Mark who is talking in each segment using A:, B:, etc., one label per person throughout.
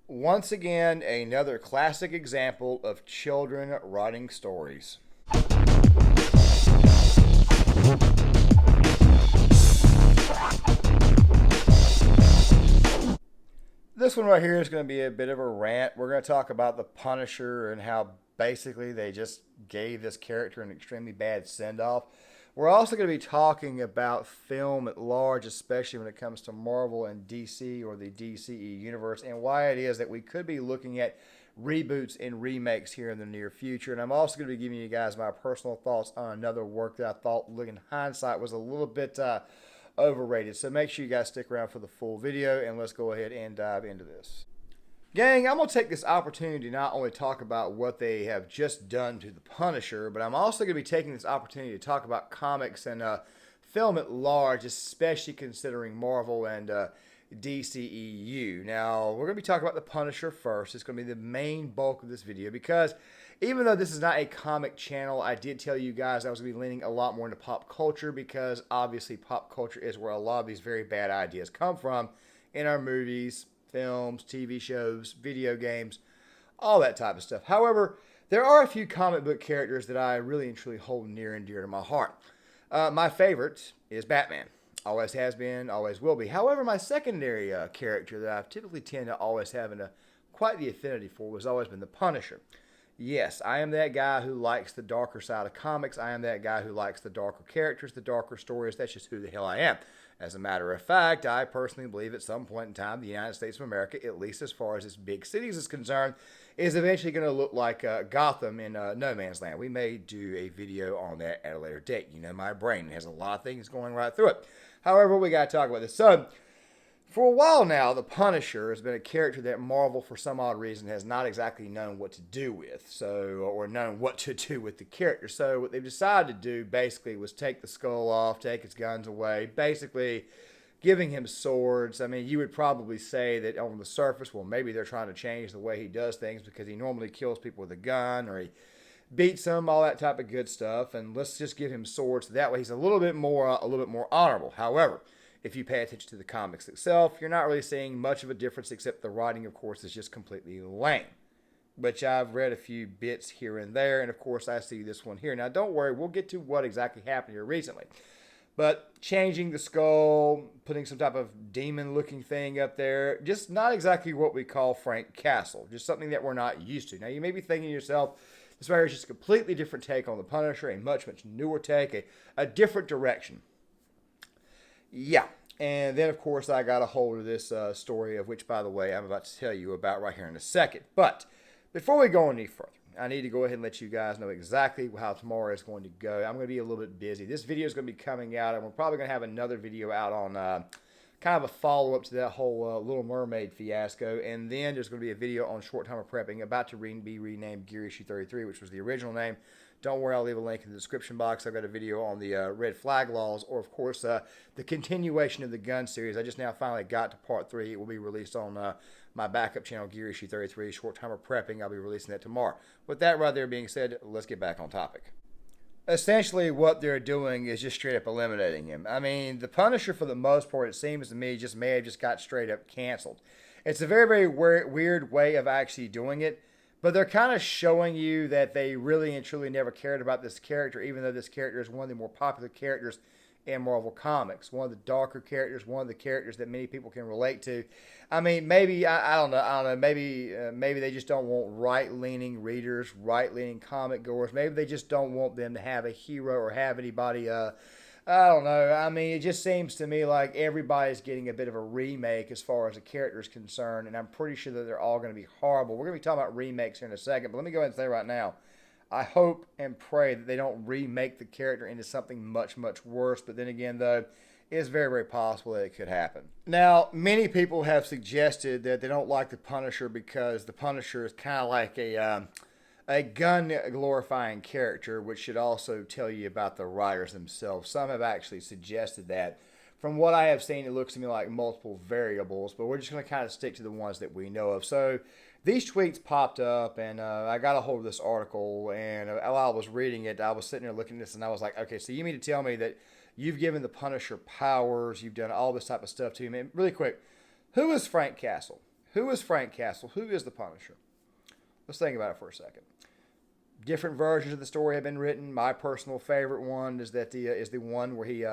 A: Once again, another classic example of children writing stories. This one right here is going to be a bit of a rant. We're going to talk about the Punisher and how basically they just gave this character an extremely bad send off. We're also going to be talking about film at large, especially when it comes to Marvel and DC or the DCE universe, and why it is that we could be looking at reboots and remakes here in the near future. And I'm also going to be giving you guys my personal thoughts on another work that I thought, looking in hindsight, was a little bit overrated. So make sure you guys stick around for the full video, and let's go ahead and dive into this. Gang, I'm going to take this opportunity to not only talk about what they have just done to the Punisher, but I'm also going to be taking this opportunity to talk about comics and film at large, especially considering Marvel and DCEU. Now, we're going to be talking about the Punisher first. It's going to be the main bulk of this video because even though this is not a comic channel, I did tell you guys I was going to be leaning a lot more into pop culture because obviously pop culture is where a lot of these very bad ideas come from in our movies, films, TV shows, video games, all that type of stuff. However, there are a few comic book characters that I really and truly hold near and dear to my heart. My favorite is Batman. Always has been, always will be. However, my secondary character that I typically tend to always have quite the affinity for has always been the Punisher. Yes, I am that guy who likes the darker side of comics. I am that guy who likes the darker characters, the darker stories. That's just who the hell I am. As a matter of fact, I personally believe at some point in time, the United States of America, at least as far as its big cities is concerned, is eventually going to look like Gotham in No Man's Land. We may do a video on that at a later date. You know, my brain has a lot of things going right through it. However, we got to talk about this. So, for a while now, the Punisher has been a character that Marvel, for some odd reason, has not exactly known what to do with, or known what to do with the character. So what they've decided to do, basically, was take the skull off, take his guns away, basically giving him swords. I mean, you would probably say that on the surface, well, maybe they're trying to change the way he does things because he normally kills people with a gun, or he beats them, all that type of good stuff, and let's just give him swords. That way he's a little bit more honorable. However, if you pay attention to the comics itself, you're not really seeing much of a difference, except the writing, of course, is just completely lame. Which I've read a few bits here and there, and of course I see this one here. Now don't worry, we'll get to what exactly happened here recently. But changing the skull, putting some type of demon-looking thing up there, just not exactly what we call Frank Castle. Just something that we're not used to. Now you may be thinking to yourself, this right here is just a completely different take on the Punisher, a much, much newer take, a different direction. Yeah, and then of course I got a hold of this story, of which, by the way, I'm about to tell you about right here in a second. But before we go any further, I need to go ahead and let you guys know exactly how tomorrow is going to go. I'm going to be a little bit busy. This video is going to be coming out, and we're probably going to have another video out on kind of a follow-up to that whole Little Mermaid fiasco. And then there's going to be a video on Short Timer Prepping, about to be renamed Gear Issue 33, which was the original name. Don't worry, I'll leave a link in the description box. I've got a video on the red flag laws, or of course the continuation of the gun series. I just now finally got to part 3. It will be released on my backup channel, Gear Issue 33, Short Timer Prepping. I'll be releasing that tomorrow. With that right there being said, let's get back on topic. Essentially what they're doing is just straight up eliminating him. I mean, the Punisher, for the most part, it seems to me, just may have just got straight up canceled. It's a very, very weird way of actually doing it. But they're kind of showing you that they really and truly never cared about this character, even though this character is one of the more popular characters in Marvel Comics. One of the darker characters, one of the characters that many people can relate to. I mean, maybe, I don't know, maybe they just don't want right-leaning readers, right-leaning comic goers. Maybe they just don't want them to have a hero or have anybody, I don't know. I mean, it just seems to me like everybody's getting a bit of a remake as far as the character is concerned, and I'm pretty sure that they're all going to be horrible. We're going to be talking about remakes here in a second, but let me go ahead and say right now, I hope and pray that they don't remake the character into something much, much worse. But then again, though, it's very, very possible that it could happen. Now, many people have suggested that they don't like the Punisher because the Punisher is kind of like a gun glorifying character, which should also tell you about the writers themselves. Some have actually suggested that. From what I have seen, it looks to me like multiple variables, but we're just going to kind of stick to the ones that we know of. So these tweets popped up, and I got a hold of this article, and while I was reading it, I was sitting there looking at this, and I was like, okay, so you mean to tell me that you've given the Punisher powers, you've done all this type of stuff to him? And really quick, who is Frank Castle? Who is Frank Castle? Who is the Punisher? Let's think about it for a second. Different versions of the story have been written. My personal favorite one is the one where he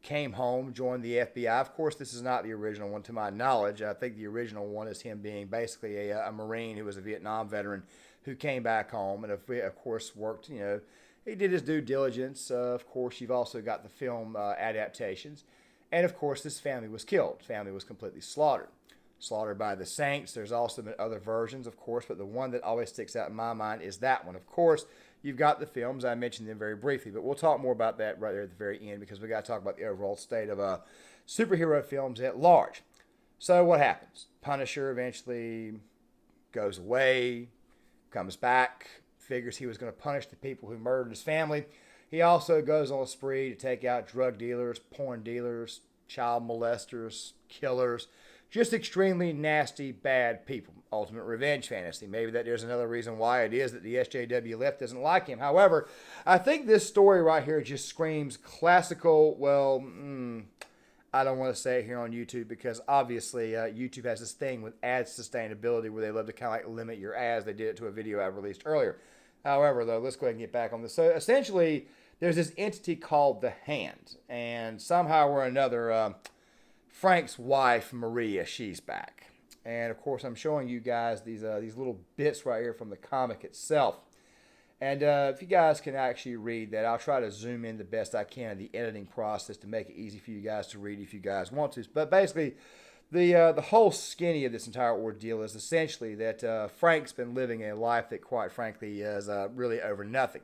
A: came home, joined the FBI. Of course, this is not the original one to my knowledge. I think the original one is him being basically a Marine who was a Vietnam veteran who came back home and, of course, worked, he did his due diligence. Of course, you've also got the film adaptations. And, of course, this family was killed. Family was completely slaughtered. Slaughtered by the Saints. There's also been other versions, of course, but the one that always sticks out in my mind is that one. Of course, you've got the films. I mentioned them very briefly, but we'll talk more about that right there at the very end because we got to talk about the overall state of superhero films at large. So what happens? Punisher eventually goes away, comes back, figures he was going to punish the people who murdered his family. He also goes on a spree to take out drug dealers, porn dealers, child molesters, killers, just extremely nasty, bad people. Ultimate revenge fantasy. Maybe that there's another reason why it is that the SJW left doesn't like him. However, I think this story right here just screams classical, I don't want to say it here on YouTube because obviously YouTube has this thing with ad sustainability where they love to kind of like limit your ads. They did it to a video I released earlier. However, though, let's go ahead and get back on this. So essentially, there's this entity called the Hand. And somehow or another, Frank's wife, Maria, she's back. And, of course, I'm showing you guys these little bits right here from the comic itself. And if you guys can actually read that, I'll try to zoom in the best I can in the editing process to make it easy for you guys to read if you guys want to. But basically, the whole skinny of this entire ordeal is essentially that Frank's been living a life that, quite frankly, is really over nothing.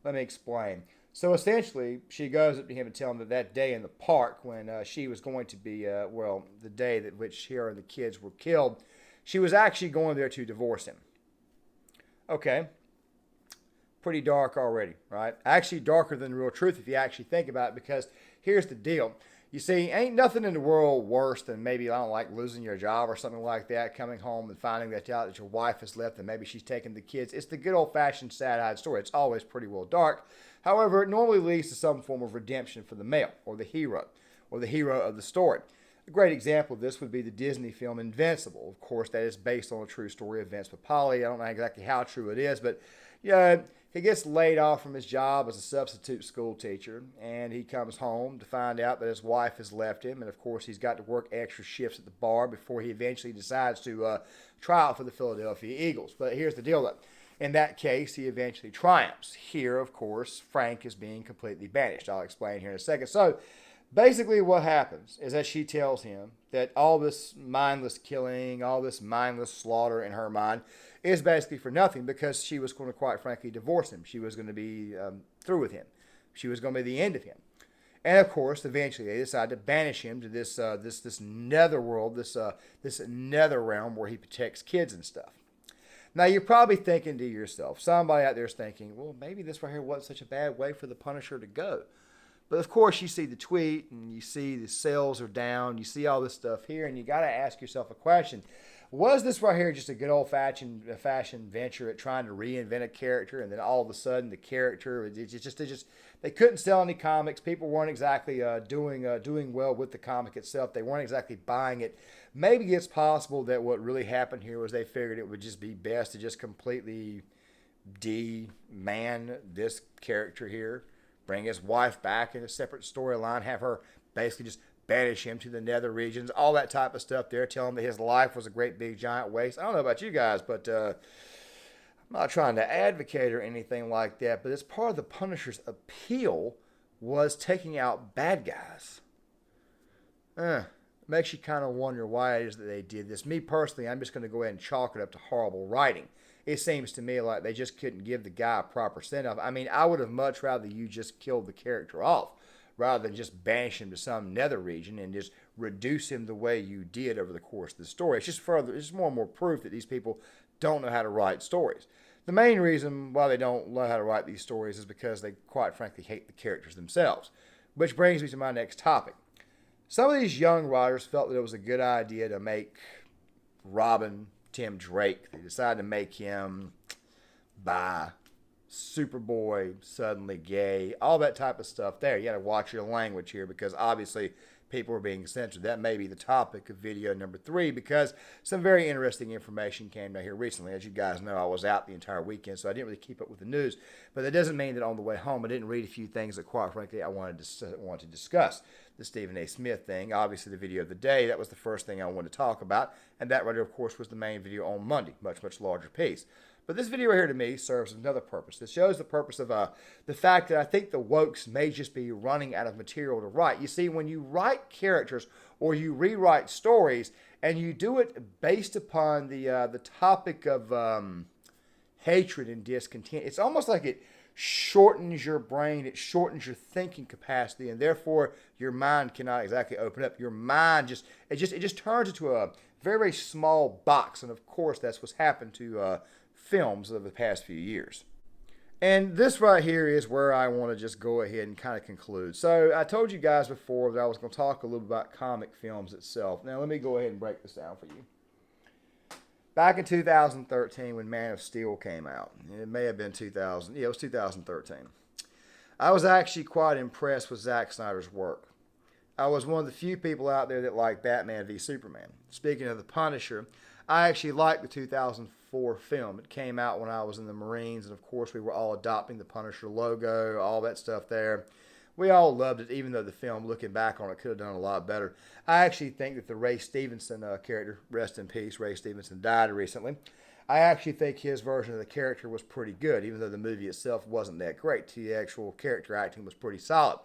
A: Let me explain. So essentially, she goes up to him and tells him that day in the park when she was going to be, the day that which her and the kids were killed, she was actually going there to divorce him. Okay. Pretty dark already, right? Actually darker than the real truth if you actually think about it, because here's the deal. You see, ain't nothing in the world worse than maybe, I don't like, losing your job or something like that, coming home and finding that out that your wife has left and maybe she's taken the kids. It's the good old-fashioned sad-eyed story. It's always pretty well dark. However, it normally leads to some form of redemption for the male or the hero of the story. A great example of this would be the Disney film Invincible. Of course, that is based on a true story of Vince Papale. I don't know exactly how true it is, but yeah, he gets laid off from his job as a substitute school teacher, and he comes home to find out that his wife has left him, and of course he's got to work extra shifts at the bar before he eventually decides to try out for the Philadelphia Eagles. But here's the deal, though. In that case, he eventually triumphs. Here, of course, Frank is being completely banished. I'll explain here in a second. So, basically what happens is that she tells him that all this mindless killing, all this mindless slaughter in her mind is basically for nothing because she was going to, quite frankly, divorce him. She was going to be through with him. She was going to be the end of him. And, of course, eventually they decide to banish him to this nether world, this nether realm where he protects kids and stuff. Now, you're probably thinking to yourself, somebody out there is thinking, well, maybe this right here wasn't such a bad way for the Punisher to go. But, of course, you see the tweet, and you see the sales are down, you see all this stuff here, and you got to ask yourself a question. Was this right here just a good old-fashioned venture at trying to reinvent a character, and then all of a sudden the character, they couldn't sell any comics. People weren't exactly doing well with the comic itself. They weren't exactly buying it. Maybe it's possible that what really happened here was they figured it would just be best to just completely de-man this character here, bring his wife back in a separate storyline, have her basically just banish him to the nether regions, all that type of stuff there, tell him that his life was a great big giant waste. I don't know about you guys, but I'm not trying to advocate or anything like that, but it's part of the Punisher's appeal was taking out bad guys. Makes you kind of wonder why it is that they did this. Me personally, I'm just going to go ahead and chalk it up to horrible writing. It seems to me like they just couldn't give the guy a proper send-off. I mean, I would have much rather you just killed the character off rather than just banish him to some nether region and just reduce him the way you did over the course of the story. It's just more and more proof that these people don't know how to write stories. The main reason why they don't know how to write these stories is because they, quite frankly, hate the characters themselves. Which brings me to my next topic. Some of these young writers felt that it was a good idea to make Robin Tim Drake. They decided to make him bi, Superboy, suddenly gay, all that type of stuff there. You got to watch your language here because obviously people were being censored. That may be the topic of video number 3 because some very interesting information came down here recently. As you guys know, I was out the entire weekend, so I didn't really keep up with the news. But that doesn't mean that on the way home I didn't read a few things that, quite frankly, I wanted to discuss. The Stephen A. Smith thing, obviously the video of the day, that was the first thing I wanted to talk about. And that right there, of course, was the main video on Monday, much, much larger piece. But this video right here to me serves another purpose. This shows the purpose of the fact that I think the wokes may just be running out of material to write. You see, when you write characters or you rewrite stories and you do it based upon the topic of hatred and discontent, it's almost like it shortens your brain, it shortens your thinking capacity, and therefore your mind cannot exactly open up. Your mind just turns into a very, very small box, and of course that's what's happened to films of the past few years. And this right here is where I want to just go ahead and kind of conclude. So I told you guys before that I was going to talk a little about comic films itself. Now let me go ahead and break this down for you. Back in 2013 when Man of Steel came out, it may have been 2000, yeah, it was 2013. I was actually quite impressed with Zack Snyder's work. I was one of the few people out there that liked Batman v Superman. Speaking of The Punisher, I actually liked the 2004 film. It came out when I was in the Marines, and of course we were all adopting the Punisher logo, all that stuff there. We all loved it, even though the film, looking back on it, could have done a lot better. I actually think that the Ray Stevenson character, rest in peace, Ray Stevenson died recently. I actually think his version of the character was pretty good, even though the movie itself wasn't that great. The actual character acting was pretty solid.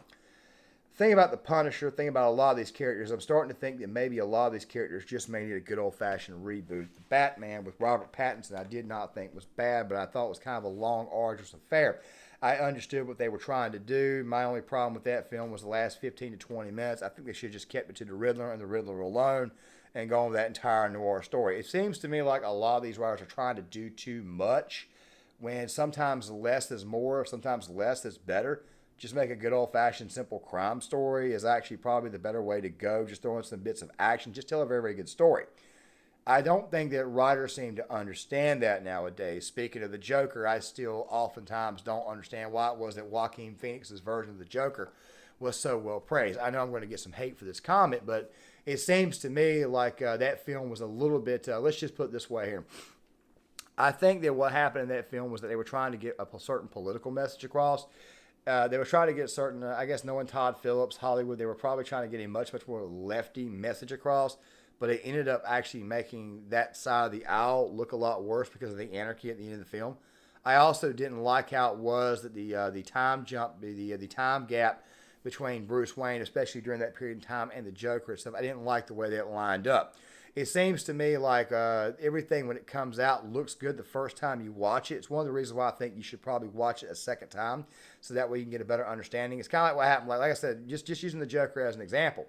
A: Thing about the Punisher, thing about a lot of these characters, I'm starting to think that maybe a lot of these characters just may need a good old-fashioned reboot. The Batman with Robert Pattinson I did not think was bad, but I thought it was kind of a long, arduous affair. I understood what they were trying to do. My only problem with that film was the last 15 to 20 minutes. I think they should have just kept it to the Riddler and the Riddler alone and gone with that entire noir story. It seems to me like a lot of these writers are trying to do too much when sometimes less is more, sometimes less is better. Just make a good old-fashioned simple crime story is actually probably the better way to go. Just throw in some bits of action. Just tell a very, very good story. I don't think that writers seem to understand that nowadays. Speaking of the Joker, I still oftentimes don't understand why it was that Joaquin Phoenix's version of the Joker was so well praised. I know I'm going to get some hate for this comment, but it seems to me like that film was a little bit, let's just put it this way here. I think that what happened in that film was that they were trying to get a certain political message across. They were trying to get certain, I guess, knowing Todd Phillips, Hollywood, they were probably trying to get a much, much more lefty message across. But it ended up actually making that side of the aisle look a lot worse because of the anarchy at the end of the film. I also didn't like how it was that the time jump, the time gap between Bruce Wayne, especially during that period of time, and the Joker and stuff. I didn't like the way that lined up. It seems to me like everything when it comes out looks good the first time you watch it. It's one of the reasons why I think you should probably watch it a second time so that way you can get a better understanding. It's kind of like what happened, like I said, just using the Joker as an example.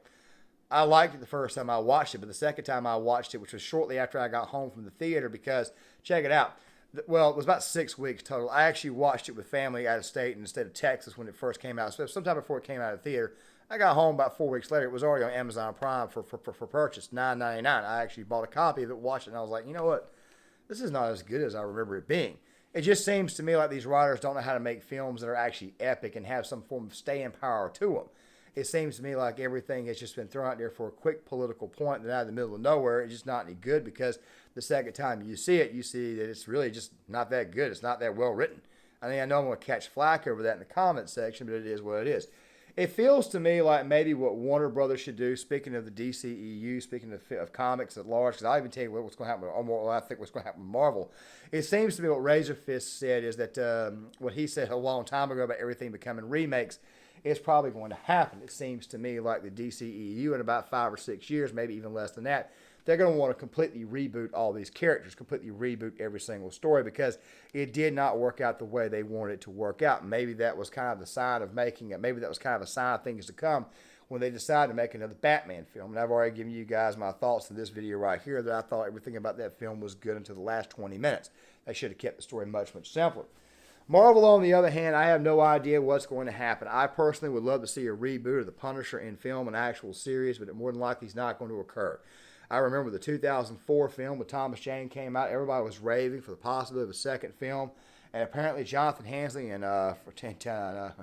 A: I liked it the first time I watched it, but the second time I watched it, which was shortly after I got home from the theater, because, check it out, well, it was about 6 weeks total. I actually watched it with family out of state instead of Texas when it first came out. So sometime before it came out of the theater, I got home about 4 weeks later. It was already on Amazon Prime for purchase, $9.99. I actually bought a copy of it, watched it, and I was like, you know what? This is not as good as I remember it being. It just seems to me like these writers don't know how to make films that are actually epic and have some form of staying power to them. It seems to me like everything has just been thrown out there for a quick political point and out of the middle of nowhere. It's just not any good because the second time you see it, you see that it's really just not that good. It's not that well written. I mean, I know I'm going to catch flack over that in the comment section, but it is what it is. It feels to me like maybe what Warner Brothers should do, speaking of the DCEU, speaking of comics at large, because I'll even tell you what's going to happen, or I think what's going to happen with Marvel. It seems to me what Razorfist said is that what he said a long time ago about everything becoming remakes is probably going to happen. It seems to me like the DCEU in about 5 or 6 years, maybe even less than that, they're going to want to completely reboot all these characters, completely reboot every single story because it did not work out the way they wanted it to work out. Maybe that was kind of the sign of making it. Maybe that was kind of a sign of things to come when they decided to make another Batman film. And I've already given you guys my thoughts in this video right here that I thought everything about that film was good until the last 20 minutes. They should have kept the story much, much simpler. Marvel, on the other hand, I have no idea what's going to happen. I personally would love to see a reboot of The Punisher in film, an actual series, but it more than likely is not going to occur. I remember the 2004 film with Thomas Jane came out. Everybody was raving for the possibility of a second film. And apparently Jonathan Hensleigh and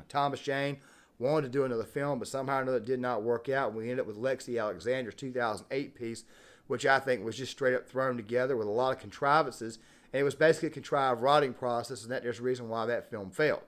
A: Thomas Jane wanted to do another film, but somehow or another it did not work out. We ended up with Lexi Alexander's 2008 piece, which I think was just straight up thrown together with a lot of contrivances. And it was basically a contrived writing process, and that's the reason why that film failed.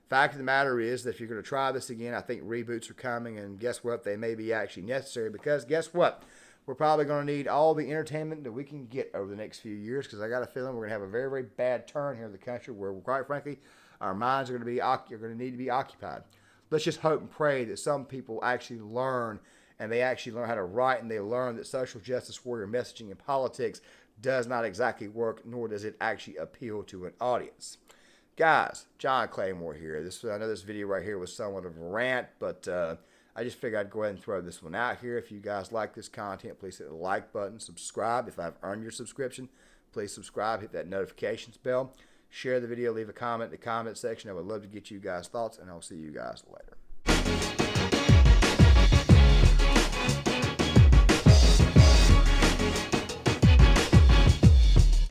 A: Fact of the matter is that if you're going to try this again, I think reboots are coming, and guess what? They may be actually necessary, because guess what? We're probably going to need all the entertainment that we can get over the next few years, because I got a feeling we're going to have a very, very bad turn here in the country where, quite frankly, our minds are going to need to be occupied. Let's just hope and pray that some people actually learn, and they actually learn how to write, and they learn that social justice warrior messaging in politics does not exactly work, nor does it actually appeal to an audience. Guys, John Claymore here. I know this video right here was somewhat of a rant, but I just figured I'd go ahead and throw this one out here. If you guys like this content, please hit the like button, subscribe. If I've earned your subscription, please subscribe, hit that notifications bell, share the video, leave a comment in the comment section. I would love to get you guys' thoughts, and I'll see you guys later.